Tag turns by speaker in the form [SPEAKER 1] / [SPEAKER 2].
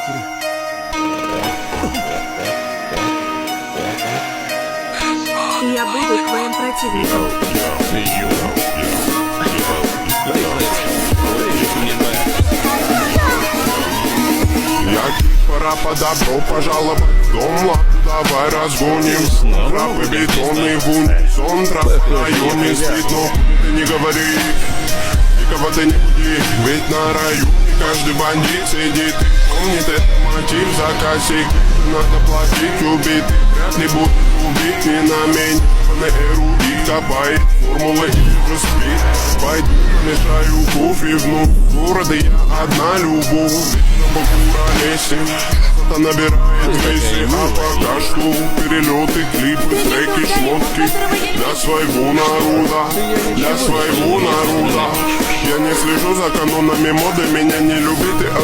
[SPEAKER 1] матери.
[SPEAKER 2] Я буду твоим противником.
[SPEAKER 3] Пора по добро пожаловать в дом, ладно, давай разгоним. Трапы, бетонный в унисон, трасса в районе стоит, но ты не говори, никого ты не буди. Ведь на районе каждый бандит сидит и помнит это мотив за косик. Надо платить, убитый вряд ли будут убить. Не на меня, эрудит, копает формулы и уже спит. Пойду мешаю кофе внутрь города, я одна любовь. Кто-то набирает весе, а пока что перелеты, клипы, треки, шмотки для своего народа, для своего народа. Я не слежу за канонами моды, меня не любит и